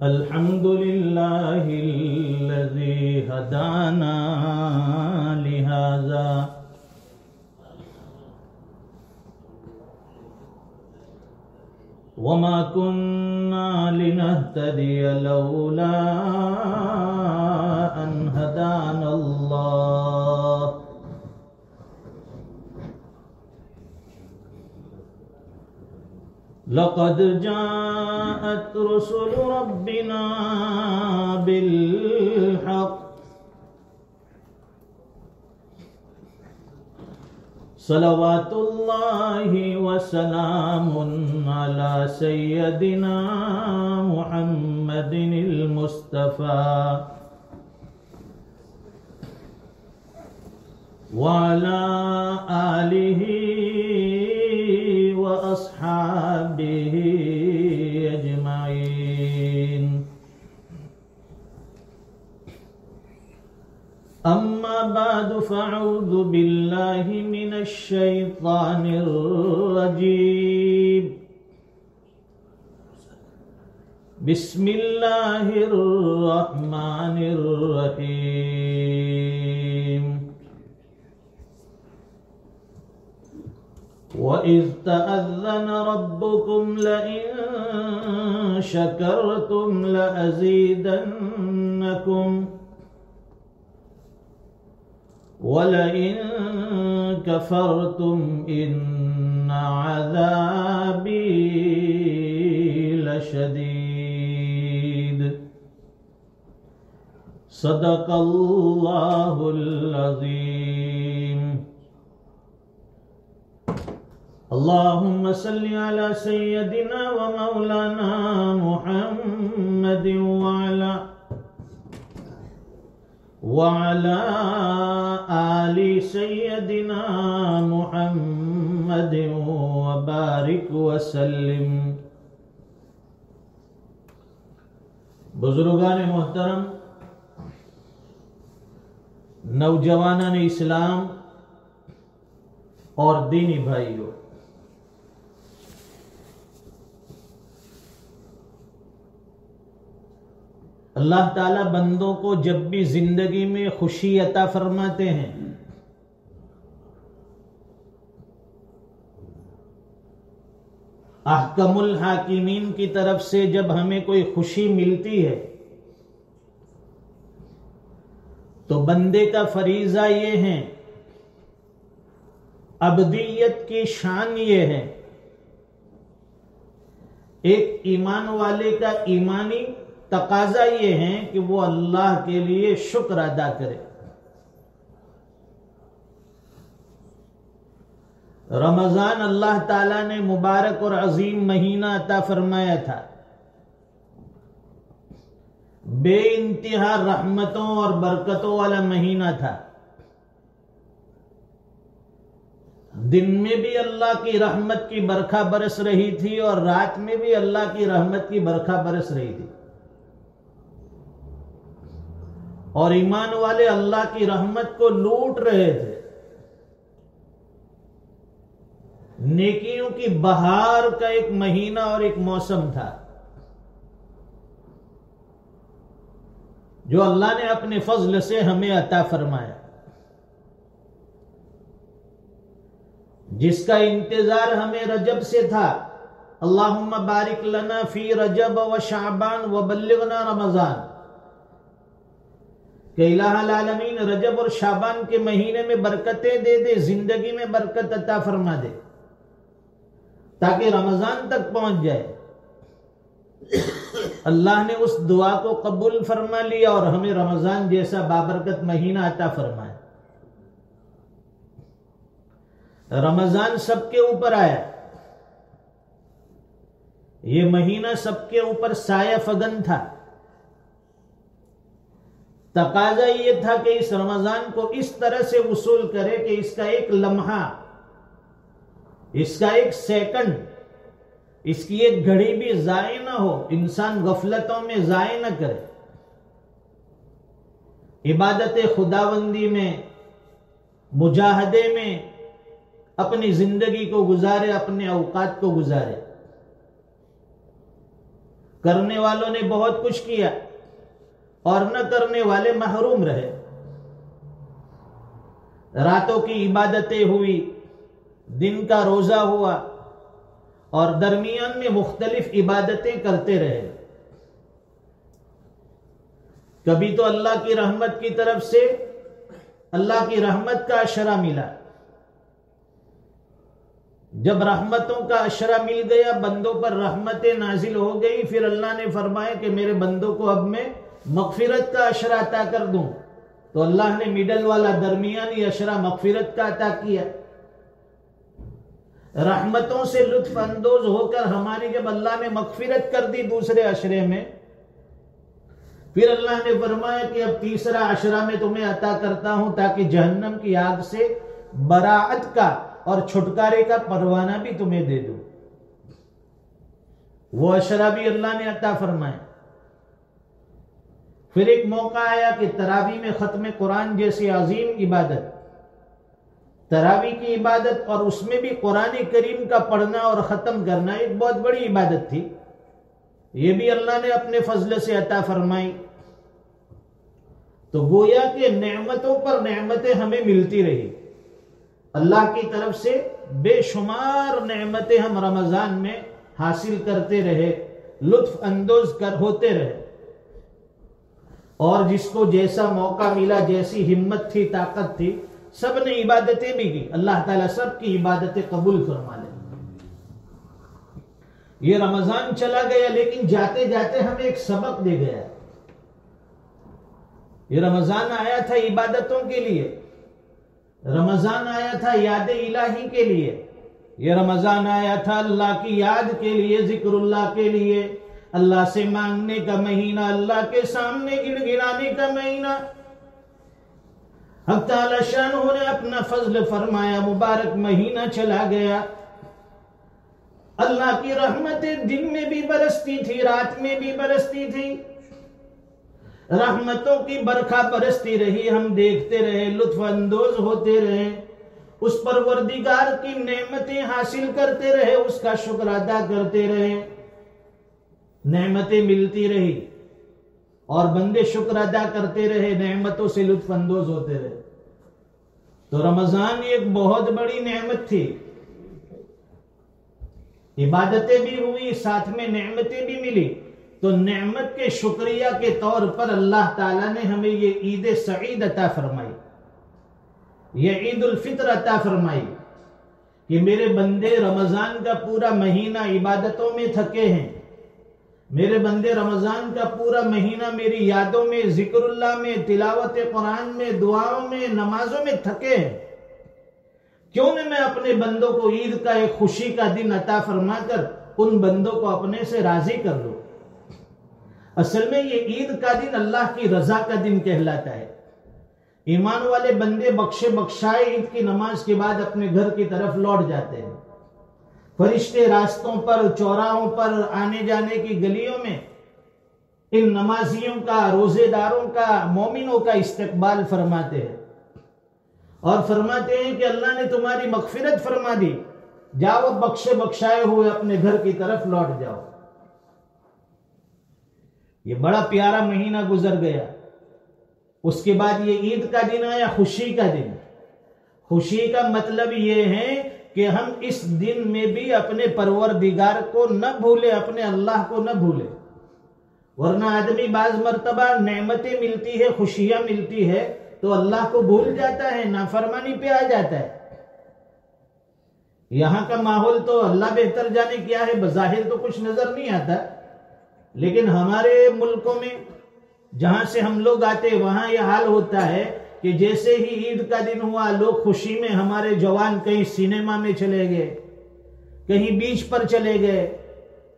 अल्हम्दुलिल्लाहिल्लज़ी हदाना लिहाज़ा वमा कुन्ना लिनहतदिय लौला अन हदानल्लाह। लक़द जाअत रुसुलु रब्बिना बिलहक़ सलवातुल्लाहि व सलामुन अला सय्यदिना मुहम्मदिनिल मुस्तफ़ा व अला आलिहि व अस्हाबिहि अजमाइन। अम्मा बाद फ़अऊज़ु बिल्लाहि मिनश शैतानिर रजीम। बिस्मिल्लाहिर रहमानिर रहीम। वइज़ तअज़्ज़न रब्बुकुम लइन शकरतुम लअज़ीदन्नकुम वलइन कफरतुम इन्न अज़ाबी लशदीद। सदक़ल्लाहुल अज़ीम। अल्लाहुम्मा सल्लि अला सय्यदिना व मौलाना मुहम्मदिन व अला आलि सय्यदिना मुहम्मदिन व बारिक व सल्लिम। बुजुर्गान मोहतरम, नौजवानान इस्लाम और दीनी भाइयों, अल्लाह ताला बंदों को जब भी जिंदगी में खुशी अता फरमाते हैं, अहकमुल हाकिमीन की तरफ से जब हमें कोई खुशी मिलती है तो बंदे का फरीजा ये है, अब्दियत की शान ये है, एक ईमान वाले का ईमानी तकाजा ये है कि वो अल्लाह के लिए शुक्र अदा करे। रमजान अल्लाह ताला ने मुबारक और अजीम महीना अता फरमाया था, बेइंतहा रहमतों और बरकतों वाला महीना था। दिन में भी अल्लाह की रहमत की बरखा बरस रही थी और रात में भी अल्लाह की रहमत की बरखा बरस रही थी, और ईमान वाले अल्लाह की रहमत को लूट रहे थे। नेकियों की बहार का एक महीना और एक मौसम था जो अल्लाह ने अपने फजल से हमें अता फरमाया, जिसका इंतजार हमें रजब से था। अल्लाहुम्मा बारिक लना फी रजब व शाबान व बल्लिगना रमजान। कि इलाहुल आलमीन रजब और शाबान के महीने में बरकतें दे दे, जिंदगी में बरकत अता फरमा दे, ताकि रमजान तक पहुंच जाए। अल्लाह ने उस दुआ को कबूल फरमा लिया और हमें रमजान जैसा बाबरकत महीना अता फरमाया। रमजान सबके ऊपर आया, ये महीना सबके ऊपर साया फगन था। तकाजा ये था कि इस रमजान को इस तरह से वसूल करे कि इसका एक लम्हा, इसका एक सेकंड, इसकी एक घड़ी भी जाये ना हो, इंसान गफलतों में जाये ना करे। इबादत खुदाबंदी में, मुजाहदे में अपनी जिंदगी को गुजारे, अपने औकात को गुजारे। करने वालों ने बहुत कुछ किया और न करने वाले महरूम रहे। रातों की इबादतें हुई, दिन का रोजा हुआ और दरमियान में मुख्तलिफ इबादतें करते रहे। कभी तो अल्लाह की रहमत की तरफ से अल्लाह की रहमत का अशरा मिला। जब रहमतों का अशरा मिल गया, बंदों पर रहमतें नाजिल हो गई, फिर अल्लाह ने फरमाया कि मेरे बंदों को अब मैं मगफिरत का अशरा अता कर दूं। तो अल्लाह ने मिडल वाला दरमियानी अशरा मगफिरत का अता किया। रहमतों से लुत्फ अंदोज होकर हमारी जब अल्लाह ने मगफिरत कर दी दूसरे अशरे में, फिर अल्लाह ने फरमाया कि अब तीसरा अशरा में तुम्हें अता करता हूं ताकि जहन्नम की आग से बराअत का और छुटकारे का परवाना भी तुम्हें दे दूं। वो अशरा भी अल्लाह ने अता फरमाया। फिर एक मौका आया कि तरावी में खत्म कुरान जैसी अजीम इबादत, तरावी की इबादत, और उसमें भी कुरान करीम का पढ़ना और ख़त्म करना एक बहुत बड़ी इबादत थी। ये भी अल्लाह ने अपने फजल से अता फरमाई। तो गोया के नेमतों पर नेमतें हमें मिलती रही। अल्लाह की तरफ से बेशुमार नेमतें हम रमजान में हासिल करते रहे, लुत्फ अंदोज कर होते रहे। और जिसको जैसा मौका मिला, जैसी हिम्मत थी, ताकत थी, सब ने इबादतें भी की। अल्लाह ताला सब की इबादतें कबूल फरमा ले। ये रमजान चला गया, लेकिन जाते जाते हमें एक सबक दे गया। ये रमजान आया था इबादतों के लिए, रमजान आया था याद इलाही के लिए, ये रमजान आया था अल्लाह की याद के लिए, जिक्रुल्लाह के लिए, अल्लाह से मांगने का महीना, अल्लाह के सामने गिड़गिड़ाने का महीना। हक़ तआला शानहू ने अपना फजल फरमाया, मुबारक महीना चला गया। अल्लाह की रहमतें दिन में भी बरसती थी, रात में भी बरसती थी। रहमतों की बरखा बरसती रही, हम देखते रहे, लुत्फ अंदोज होते रहे, उस परवरदिगार की नेमतें हासिल करते रहे, उसका शुक्र अदा करते रहे। नेमतें मिलती रही और बंदे शुक्र अदा करते रहे, नेमतों से लुत्फ अंदोज होते रहे। तो रमजान एक बहुत बड़ी नेमत थी। इबादतें भी हुई, साथ में नेमतें भी मिली। तो नेमत के शुक्रिया के तौर पर अल्लाह ताला ने हमें ये ईद सईद अता फरमाई, ये ईद उल फित्र अता फरमाई कि मेरे बंदे रमजान का पूरा महीना इबादतों में थके हैं, मेरे बंदे रमजान का पूरा महीना मेरी यादों में, जिक्रुल्लाह में, तिलावत कुरान में, दुआओं में, नमाजों में थके हैं। क्यों न मैं अपने बंदों को ईद का एक खुशी का दिन अता फरमाकर उन बंदों को अपने से राजी कर लूं। असल में ये ईद का दिन अल्लाह की रजा का दिन कहलाता है। ईमान वाले बंदे बख्शे बख्शाए ईद की नमाज के बाद अपने घर की तरफ लौट जाते हैं। फरिश्ते रास्तों पर, चौराहों पर, आने जाने की गलियों में इन नमाजियों का, रोजेदारों का, मोमिनों का इस्तकबाल फरमाते हैं और फरमाते हैं कि अल्लाह ने तुम्हारी मगफिरत फरमा दी, जाओ बख्शे बख्शाए हुए अपने घर की तरफ लौट जाओ। ये बड़ा प्यारा महीना गुजर गया। उसके बाद ये ईद का दिन आया, खुशी का दिन। खुशी का मतलब ये है कि हम इस दिन में भी अपने परवरदिगार को न भूले, अपने अल्लाह को न भूले। वरना आदमी बाज मर्तबा नेमतें मिलती है, खुशियां मिलती है, तो अल्लाह को भूल जाता है, नाफरमानी पे आ जाता है। यहां का माहौल तो अल्लाह बेहतर जाने क्या है, बज़ाहिर तो कुछ नजर नहीं आता, लेकिन हमारे मुल्कों में जहां से हम लोग आते वहां यह हाल होता है कि जैसे ही ईद का दिन हुआ, लोग खुशी में, हमारे जवान कहीं सिनेमा में चले गए, कहीं बीच पर चले गए,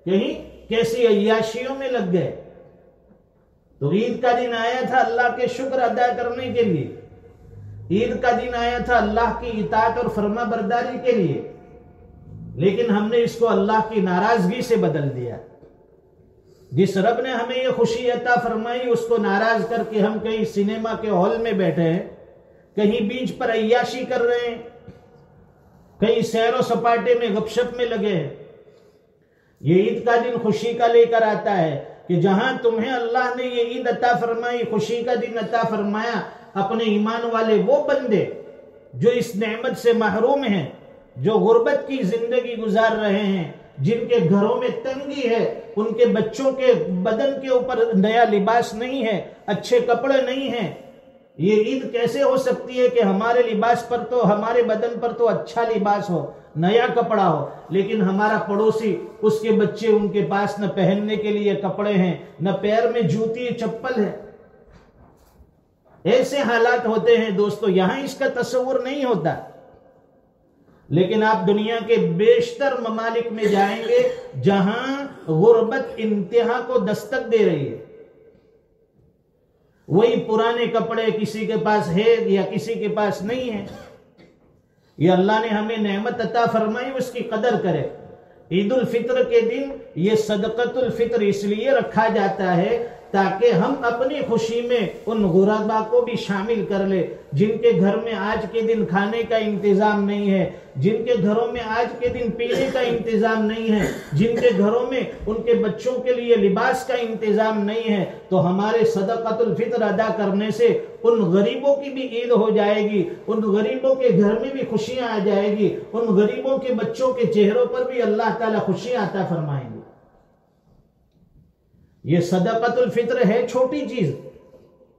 कहीं कैसी अय्याशियों में लग गए। तो ईद का दिन आया था अल्लाह के शुक्र अदा करने के लिए, ईद का दिन आया था अल्लाह की इताअत और फर्मा बरदारी के लिए, लेकिन हमने इसको अल्लाह की नाराजगी से बदल दिया। जिस रब ने हमें ये खुशी अता फरमाई, उसको नाराज करके हम कहीं सिनेमा के हॉल में बैठे हैं, कहीं बीच पर अय्याशी कर रहे हैं, कई सैरो सपाटे में गपशप में लगे हैं। ये ईद का दिन खुशी का लेकर आता है कि जहां तुम्हें अल्लाह ने ये ईद अता फरमाई, खुशी का दिन अता फरमाया, अपने ईमान वाले वो बंदे जो इस नेमत से महरूम हैं, जो गुर्बत की जिंदगी गुजार रहे हैं, जिनके घरों में तंगी है, उनके बच्चों के बदन के ऊपर नया लिबास नहीं है, अच्छे कपड़े नहीं हैं, ये ईद कैसे हो सकती है कि हमारे लिबास पर तो, हमारे बदन पर तो अच्छा लिबास हो, नया कपड़ा हो, लेकिन हमारा पड़ोसी, उसके बच्चे, उनके पास न पहनने के लिए कपड़े हैं, न पैर में जूती चप्पल है। ऐसे हालात होते हैं दोस्तों, यहां इसका तस्वुर नहीं होता। लेकिन आप दुनिया के बेशतर ममालिक में जाएंगे जहां गुर्बत इंतहा को दस्तक दे रही है, वही पुराने कपड़े किसी के पास है या किसी के पास नहीं है। ये अल्लाह ने हमें नेमत अता फरमाई, उसकी कदर करे। ईद उल फित्र के दिन ये सदक़तुल फित्र इसलिए रखा जाता है ताकि हम अपनी खुशी में उन गुरबा को भी शामिल कर ले, जिनके घर में आज के दिन खाने का इंतजाम नहीं है, जिनके घरों में आज के दिन पीने का इंतजाम नहीं है, जिनके घरों में उनके बच्चों के लिए लिबास का इंतजाम नहीं है। तो हमारे सदक़तुल फित्र अदा करने से उन गरीबों की भी ईद हो जाएगी, उन गरीबों के घर में भी खुशियां आ जाएगी, उन गरीबों के बच्चों के चेहरों पर भी अल्लाह ताला खुशियां अता फरमाएंगे। ये सदक़तुल फित्र है छोटी चीज,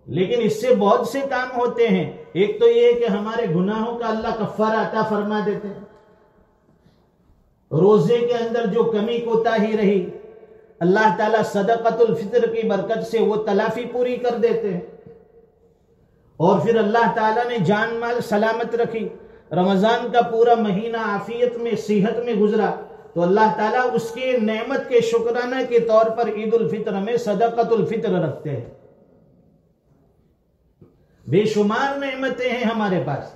लेकिन इससे बहुत से काम होते हैं। एक तो ये कि हमारे गुनाहों का अल्लाह कफ़ारा अता फरमा देते हैं। रोजे के अंदर जो कमी कोताही रही, अल्लाह ताला सदक़तुल फित्र की बरकत से वो तलाफी पूरी कर देते हैं। और फिर अल्लाह ताला ने जान माल सलामत रखी, रमजान का पूरा महीना आफियत में, सेहत में गुजरा, तो अल्लाह ताला उसके नेमत के शुक्राना के तौर पर ईद उल फित्र में सदक़तुल फित्र रखते हैं। बेशुमार नेमतें हैं हमारे पास,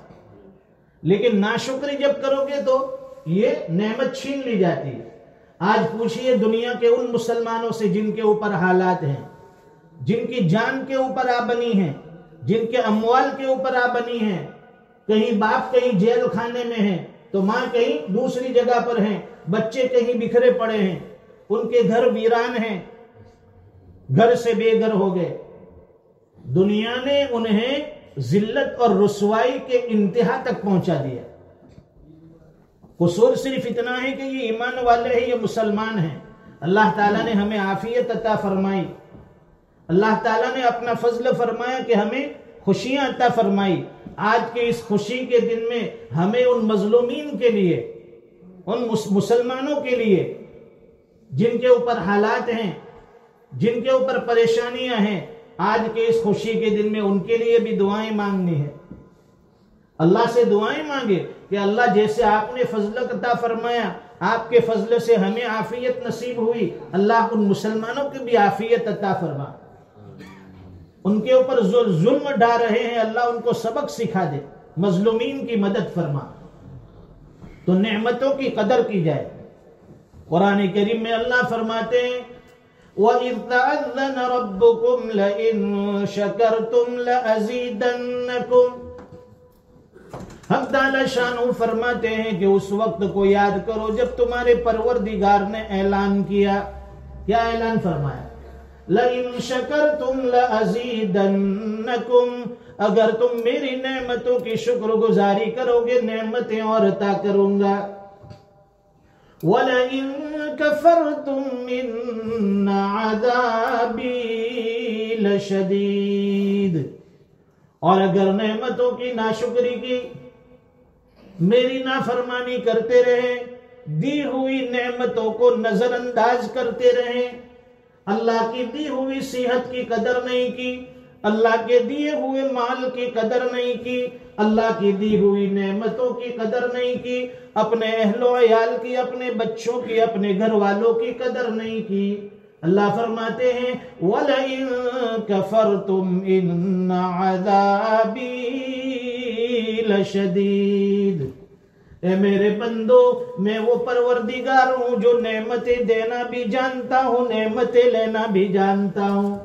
लेकिन नाशुक्री जब करोगे तो ये नेमत छीन ली जाती है। आज पूछिए दुनिया के उन मुसलमानों से जिनके ऊपर हालात हैं, जिनकी जान के ऊपर आबनी है, जिनके अमवाल के ऊपर आबनी है, कहीं बाप कहीं जेल खाने में है तो मां कहीं दूसरी जगह पर है, बच्चे कहीं बिखरे पड़े हैं, उनके घर वीरान हैं, घर से बेघर हो गए। दुनिया ने उन्हें जिल्लत और रुसवाई के इंतहा तक पहुंचा दिया। कसूर सिर्फ इतना है कि ये ईमान वाले हैं, ये मुसलमान हैं। अल्लाह ताला ने हमें आफियत अता फरमाई, अल्लाह ताला ने अपना फजल फरमाया कि हमें खुशियां अता फरमाई। आज के इस खुशी के दिन में हमें उन मजलूमीन के लिए, उन मुसलमानों के लिए जिनके ऊपर हालात हैं, जिनके ऊपर परेशानियां हैं, आज के इस खुशी के दिन में उनके लिए भी दुआएं मांगनी है। अल्लाह से दुआएं मांगे कि अल्लाह जैसे आपने फजल अता फरमाया, आपके फजल से हमें आफियत नसीब हुई, अल्लाह उन मुसलमानों की भी आफियत अता फरमा। उनके ऊपर जुल्म ढा रहे हैं, अल्लाह उनको सबक सिखा दे, मजलूमीन की मदद फरमा। तो नेमतों की कदर की जाए। कुरान करीम में अल्लाह फरमाते हैं, वइज़ तअज़्ज़न रब्बुकुम लइन शकरतुम लअज़ीदन्नकुम। हक़ ताला शानहू फरमाते हैं कि उस वक्त को याद करो जब तुम्हारे परवरदिगार ने ऐलान किया। क्या ऐलान फरमाया? लइन शकरतुम लअज़ीदन्नकुम, अगर तुम मेरी नेमतों की शुक्रगुजारी करोगे नेमतें और अता करूंगा। वलइन कफरतुम इन्न अज़ाबी लशदीद, और अगर नेमतों की नाशुक्री की, मेरी नाफरमानी करते रहे, दी हुई नेमतों को नजरअंदाज करते रहे, अल्लाह की दी हुई सेहत की कदर नहीं की, अल्लाह के दिए हुए माल की कदर नहीं की, अल्लाह की दी हुई नेमतों की कदर नहीं की, अपने अहलो अयाल की, अपने बच्चों की, अपने घर वालों की कदर नहीं की। अल्लाह फरमाते हैं वलइन कफरतुम इन्न अज़ाबी लशदीद। ए मेरे बंदो, मैं वो परवरदिगार हूं जो नेमतें देना भी जानता हूं, नेमतें लेना भी जानता हूं।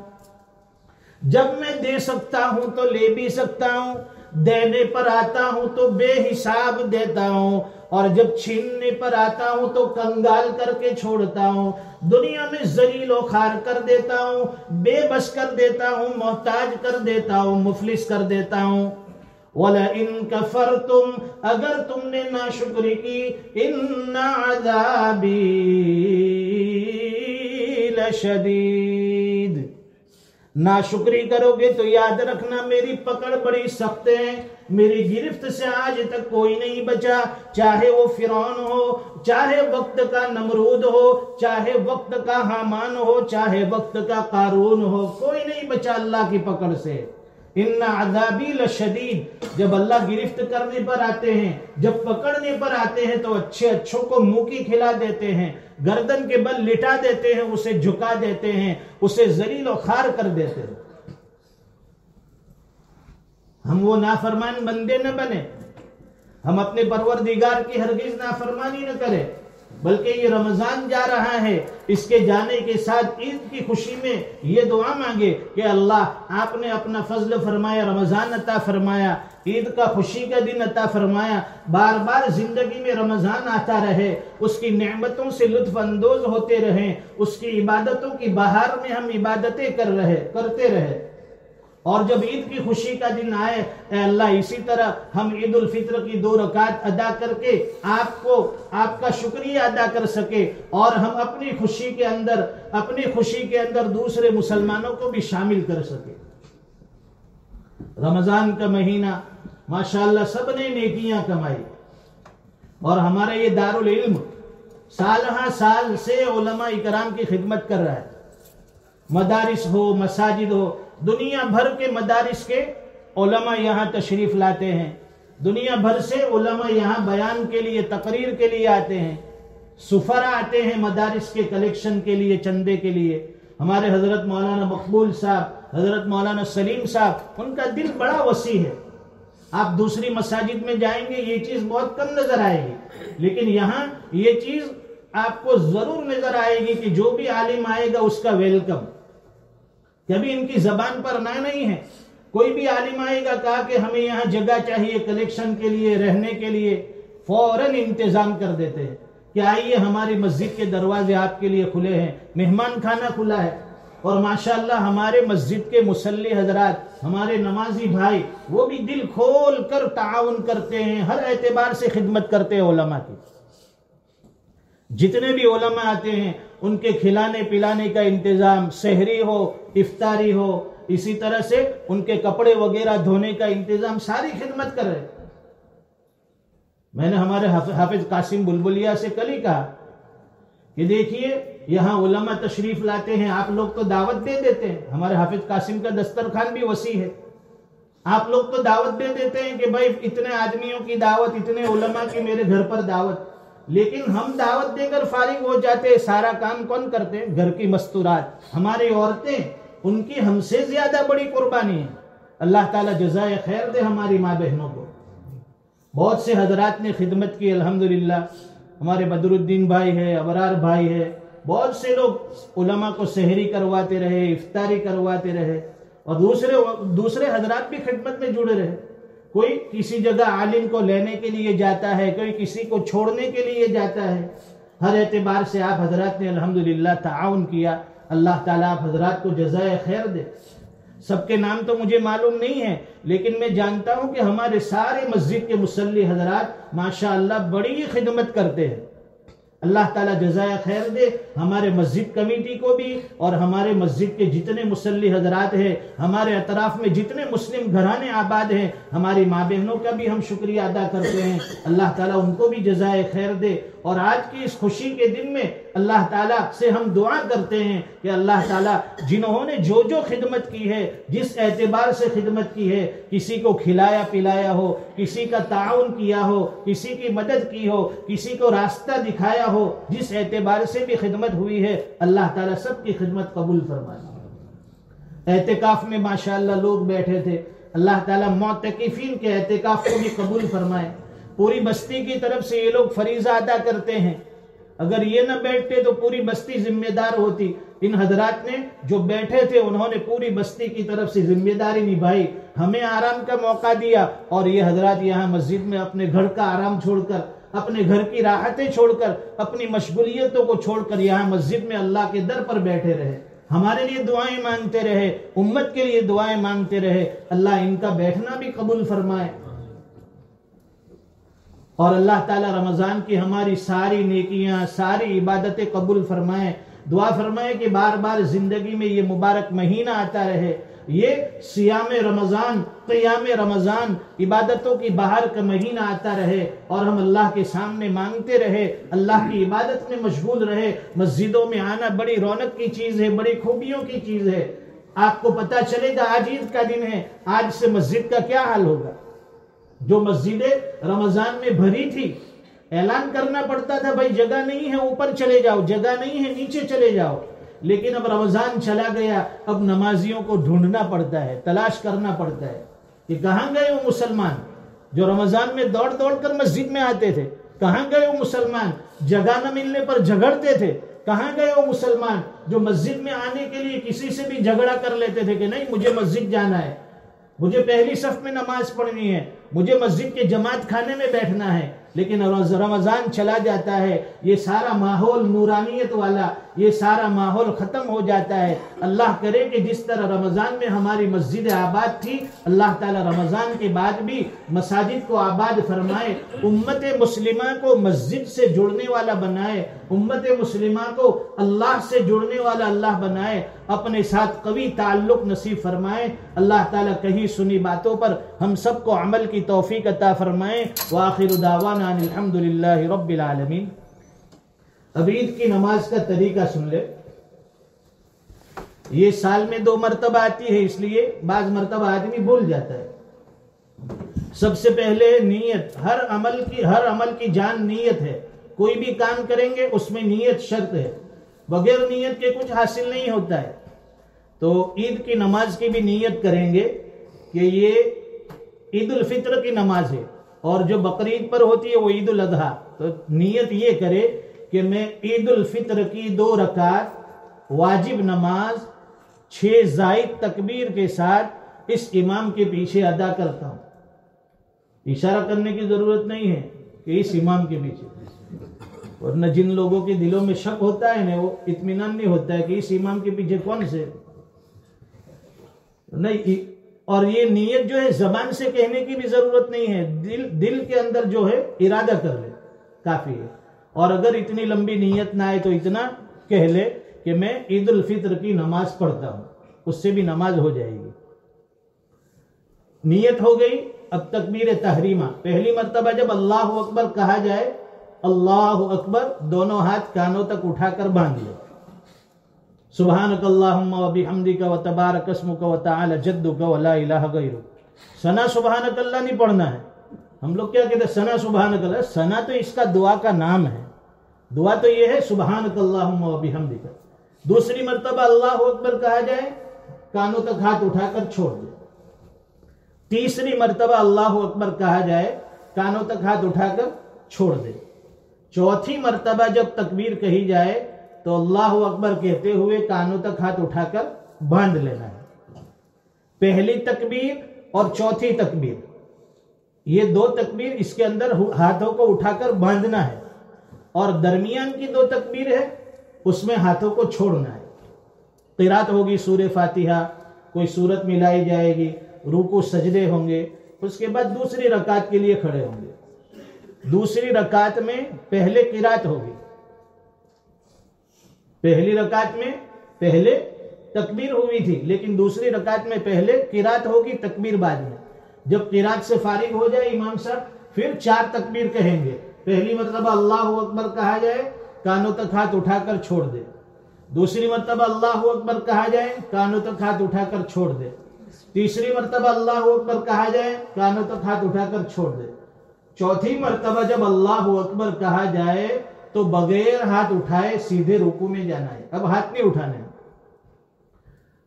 जब मैं दे सकता हूं तो ले भी सकता हूं, देने पर आता हूं तो बेहिसाब देता हूं, और जब छीनने पर आता हूं तो कंगाल करके छोड़ता हूं, दुनिया में जलील और खार कर देता हूं, बेबस कर देता हूं, मोहताज कर देता हूं, मुफलिस कर देता हूं। वला इन कफरतुम, अगर तुमने नाशुक्री की, इन्ना अज़ाबी लशदीद, नाशुक्री करोगे तो याद रखना मेरी पकड़ बड़ी सख्त है, मेरी गिरफ्त से आज तक कोई नहीं बचा, चाहे वो फिरौन हो, चाहे वक्त का नमरूद हो, चाहे वक्त का हामान हो, चाहे वक्त का कारून हो, कोई नहीं बचा अल्लाह की पकड़ से। इन्ना अज़ाबी लशदीद, जब अल्लाह गिरफ्त करने पर आते हैं, जब पकड़ने पर आते हैं तो अच्छे अच्छों को मुंह की खिला देते हैं, गर्दन के बल लिटा देते हैं, उसे झुका देते हैं, उसे जलील और खार कर देते हैं। हम वो नाफरमान बंदे न बने, हम अपने परवरदिगार की हरगिज नाफरमानी न करें, बल्कि ये रमजान जा रहा है, इसके जाने के साथ ईद की खुशी में ये दुआ मांगे कि अल्लाह आपने अपना फजल फरमाया, रमजान अता फरमाया, ईद का खुशी का दिन अता फरमाया, बार बार जिंदगी में रमजान आता रहे, उसकी नेमतों से लुत्फ अंदोज होते रहें, उसकी इबादतों की बहार में हम इबादतें करते रहे। और जब ईद की खुशी का दिन आए, अल्लाह इसी तरह हम ईद उल फित्र की 2 रकात अदा करके आपको आपका शुक्रिया अदा कर सके, और हम अपनी खुशी के अंदर दूसरे मुसलमानों को भी शामिल कर सके। रमजान का महीना माशाअल्लाह सबने नेकियां कमाई, और हमारा ये दारुल इल्म साल से उलमा इकराम की खिदमत कर रहा है। मदारिस हो, मसाजिद हो, दुनिया भर के मदारिस के उलमा यहाँ तशरीफ लाते हैं, दुनिया भर से उलमा यहाँ बयान के लिए, तकरीर के लिए आते हैं, सुफरा आते हैं मदारिस के कलेक्शन के लिए, चंदे के लिए। हमारे हजरत मौलाना मकबूल साहब, हजरत मौलाना सलीम साहब, उनका दिल बड़ा वसी है। आप दूसरी मसाजिद में जाएंगे ये चीज बहुत कम नजर आएगी, लेकिन यहाँ ये चीज आपको जरूर नजर आएगी कि जो भी आलिम आएगा उसका वेलकम। कभी इनकी जबान पर ना नहीं है, कोई भी आलिम आएगा कहा कि हमें यहाँ जगह चाहिए कलेक्शन के लिए, रहने के लिए, फौरन इंतजाम कर देते हैं कि आइए हमारी मस्जिद के दरवाजे आपके लिए खुले हैं, मेहमान खाना खुला है। और माशाअल्लाह हमारे मस्जिद के मुसल्ली हजरात, हमारे नमाजी भाई, वो भी दिल खोल कर ताउन करते हैं, हर एतबार से खिदमत करते हैं उलमा की। जितने भी उलमा आते हैं उनके खिलाने पिलाने का इंतजाम, सहरी हो, इफ्तारी हो, इसी तरह से उनके कपड़े वगैरह धोने का इंतजाम, सारी खिदमत कर रहे हैं। मैंने हमारे हाफिज कासिम बुलबुलिया से कल ही कहा कि देखिए यहाँ उलमा तशरीफ लाते हैं, आप लोग तो दावत दे देते हैं, हमारे हाफिज कासिम का दस्तरखान भी वसी है, आप लोग तो दावत दे देते हैं कि भाई इतने आदमियों की दावत, इतने उलमा की मेरे घर पर दावत, लेकिन हम दावत देकर फारिग हो जाते हैं। सारा काम कौन करते हैं? घर की मस्तूरात, हमारी औरतें, उनकी हमसे ज्यादा बड़ी कुर्बानी है। अल्लाह ताला जज़ाए खैर दे हमारी माँ बहनों को। बहुत से हजरात ने खिदमत की अल्हम्दुलिल्लाह, हमारे बदरुद्दीन भाई है, अबरार भाई है, बहुत से लोग उलमा को सहरी करवाते रहे, इफ्तारी करवाते रहे, और दूसरे हजरात भी खिदमत में जुड़े रहे। कोई किसी जगह आलिम को लेने के लिए जाता है, कोई किसी को छोड़ने के लिए जाता है। हर एतबार से आप हजरात ने अल्हम्दुलिल्लाह ताउन किया। अल्लाह ताला आप हजरात को जज़ाए खैर दे। सबके नाम तो मुझे मालूम नहीं है, लेकिन मैं जानता हूं कि हमारे सारे मस्जिद के मुसल्ली हजरात माशाअल्लाह बड़ी खिदमत करते हैं। अल्लाह ताला जज़ाए खैर दे हमारे मस्जिद कमेटी को भी, और हमारे मस्जिद के जितने मुसल्ली हजरात हैं, हमारे अतराफ में जितने मुस्लिम घराने आबाद हैं, हमारी माँ बहनों का भी हम शुक्रिया अदा करते हैं। अल्लाह ताला उनको भी जज़ाए खैर दे। और आज की इस खुशी के दिन में अल्लाह ताला से हम दुआ करते हैं कि अल्लाह ताला जिन्होंने जो जो खिदमत की है, जिस एतबार से खिदमत की है, किसी को खिलाया पिलाया हो, किसी का ताउन किया हो, किसी की मदद की हो, किसी को रास्ता दिखाया हो, जिस एतबार से भी खिदमत हुई है, अल्लाह ताला सबकी खिदमत कबूल फरमाए। एहतिकाफ में माशाअल्लाह लोग बैठे थे, अल्लाह ताला मुअतकिफीन के एहतिकाफ को भी कबूल फरमाए। पूरी बस्ती की तरफ से ये लोग फरीजा अदा करते हैं, अगर ये न बैठते तो पूरी बस्ती जिम्मेदार होती। इन हजरात ने जो बैठे थे उन्होंने पूरी बस्ती की तरफ से जिम्मेदारी निभाई, हमें आराम का मौका दिया, और ये हजरात यहाँ मस्जिद में अपने घर का आराम छोड़कर अपने घर की राहतें छोड़कर, अपनी मशगूलियतों को छोड़कर यहाँ मस्जिद में अल्लाह के दर पर बैठे रहे, हमारे लिए दुआएं मांगते रहे, उम्मत के लिए दुआएं मांगते रहे। अल्लाह इनका बैठना भी कबूल फरमाए और अल्लाह ताला रमजान की हमारी सारी नेकियां, सारी इबादतें कबूल फरमाए। दुआ फरमाए कि बार बार जिंदगी में ये मुबारक महीना आता रहे, ये सियाम रमजान, क़ियाम रमजान, इबादतों की बहार का महीना आता रहे और हम अल्लाह के सामने मांगते रहे, अल्लाह की इबादत में मशगूल रहे। मस्जिदों में आना बड़ी रौनक की चीज है, बड़ी खूबियों की चीज है। आपको पता चलेगा आज ईद का दिन है, आज से मस्जिद का क्या हाल होगा। जो मस्जिदें रमजान में भरी थी, ऐलान करना पड़ता था भाई जगह नहीं है ऊपर चले जाओ, जगह नहीं है नीचे चले जाओ। लेकिन अब रमजान चला गया, अब नमाजियों को ढूंढना पड़ता है, तलाश करना पड़ता है कि कहां गए वो मुसलमान जो रमजान में दौड़ दौड़ कर मस्जिद में आते थे। कहां गए वो मुसलमान जगह न मिलने पर झगड़ते थे। कहां गए वो मुसलमान जो मस्जिद में आने के लिए किसी से भी झगड़ा कर लेते थे कि नहीं मुझे मस्जिद जाना है, मुझे पहली सफ में नमाज पढ़नी है, मुझे मस्जिद के जमात खाने में बैठना है। लेकिन रमजान चला जाता है, ये सारा माहौल नूरानियत वाला, ये सारा माहौल खत्म हो जाता है। अल्लाह करे कि जिस तरह रमजान में हमारी मस्जिद आबाद थी, अल्लाह ताला रमजान के बाद भी मसाजिद को आबाद फरमाए, उम्मत मुस्लिमा को मस्जिद से जुड़ने वाला बनाए, उम्मत मुस्लिमा को अल्लाह से जुड़ने वाला अल्लाह बनाए, अपने साथ कवी ताल्लुक नसीब फरमाए। अल्लाह ताला कहीं सुनी बातों पर हम सबको अमल की तौफीक अता फरमाए। व आखिरु दावाना अल्हम्दुलिल्लाहि रब्बिल आलमीन। अब ईद की नमाज का तरीका सुन ले। ये साल में 2 मरतबा आती है, इसलिए बाज मरतबा आदमी भूल जाता है। सबसे पहले नीयत, हर अमल की जान नीयत है। कोई भी काम करेंगे उसमें नीयत शर्त है, बगैर नीयत के कुछ हासिल नहीं होता है। तो ईद की नमाज की भी नीयत करेंगे कि ये ईद उल फित्र की नमाज है और जो बकरीद पर होती है वो ईद उल अजहा। तो नीयत ये करे कि मैं ईद उल फित्र की 2 रकात वाजिब नमाज 6 जायद तकबीर के साथ इस इमाम के पीछे अदा करता हूं। इशारा करने की जरूरत नहीं है कि इस इमाम के पीछे, और न जिन लोगों के दिलों में शक होता है ना, वो इत्मीनान नहीं होता है कि इस इमाम के पीछे कौन से नहीं। और ये नीयत जो है जबान से कहने की भी जरूरत नहीं है, दिल के अंदर जो है इरादा कर ले काफी है। और अगर इतनी लंबी नीयत ना आए तो इतना कह ले कि मैं ईद उल फित्र की नमाज पढ़ता हूं, उससे भी नमाज हो जाएगी। नीयत हो गई। अब तकबीर तहरीमा, पहली मर्तबा जब अल्लाह अकबर कहा जाए, अल्लाह अकबर दोनों हाथ कानों तक उठाकर बांध ले। सुब्हानक अल्लाहुम्मा व बिहम्दिका व तबारक अस्मुका व तआला जद्दुका व ला इलाहा गैरुक। सना सुब्हानक अल्लाह नहीं पढ़ना है। हम लोग क्या कहते हैं सना सुब्हानक अल्लाह, सना तो इसका दुआ का नाम है। दुआ तो ये है सुब्हानक अल्लाहुम्मा व बिहम्दिका। दूसरी मर्तबा अल्लाह अकबर कहा जाए, कानों तक हाथ उठाकर छोड़ दे। तीसरी मर्तबा अल्लाह अकबर कहा जाए, कानों तक हाथ उठाकर छोड़ दे। चौथी मर्तबा जब तकबीर कही जाए तो अल्लाह अकबर कहते हुए कानों तक हाथ उठाकर बांध लेना है। पहली तकबीर और चौथी तकबीर, ये 2 तकबीर, इसके अंदर हाथों को उठाकर बांधना है। और दरमियान की 2 तकबीर है, उसमें हाथों को छोड़ना है। क़िरात होगी सूरे फातिहा, कोई सूरत मिलाई जाएगी, रुकू सजदे होंगे, उसके बाद दूसरी रकात के लिए खड़े होंगे। दूसरी रकात में पहले क़िरात होगी। पहली रकात में पहले तकबीर हुई थी, लेकिन दूसरी रकात में पहले क़िरात होगी, तकबीर बाद में। जब क़िरात से फारिग हो जाए इमाम साहब, फिर 4 तकबीर कहेंगे। पहली मर्तबा अल्लाह अकबर कहा जाए, कानों तक हाथ उठाकर छोड़ दे। दूसरी मर्तबा अल्लाह अकबर कहा जाए, कानों तक हाथ उठाकर छोड़ दे। तीसरी मर्तबा अल्लाह अकबर कहा जाए, कानों तक हाथ उठाकर छोड़ दे। चौथी मर्तबा जब अल्लाह अकबर कहा जाए तो बगैर हाथ उठाए सीधे रुकू में जाना है। अब हाथ नहीं उठाने।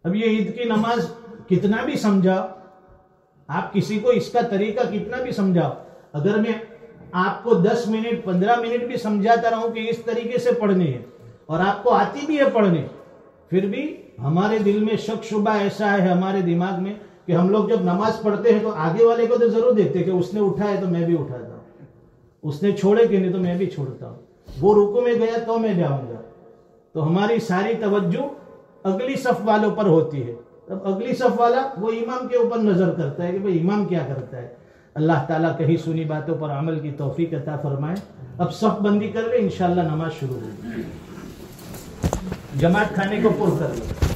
अब ये ईद की नमाज कितना भी समझाओ, आप किसी को इसका तरीका कितना भी समझाओ, अगर मैं आपको 10 मिनट 15 मिनट भी समझाता रहूं कि इस तरीके से पढ़नी है और आपको आती भी है पढ़ने, फिर भी हमारे दिल में शक शुबा ऐसा है हमारे दिमाग में कि हम लोग जब नमाज पढ़ते हैं तो आगे वाले को तो जरूर देखते कि उसने उठाया तो मैं भी उठाता हूं, उसने छोड़े कि नहीं तो मैं भी छोड़ता हूँ, वो रुकू में गया तो मैं जाऊंगा। तो हमारी सारी तवज्जो अगली सफ वालों पर होती है। तब अगली सफ वाला वो इमाम के ऊपर नजर करता है कि भाई इमाम क्या करता है। अल्लाह ताला कही सुनी बातों पर अमल की तौफीक अता फरमाए। अब सफ बंदी कर ले, इंशाअल्लाह नमाज शुरू होगी। जमात खाने को पुर कर लो।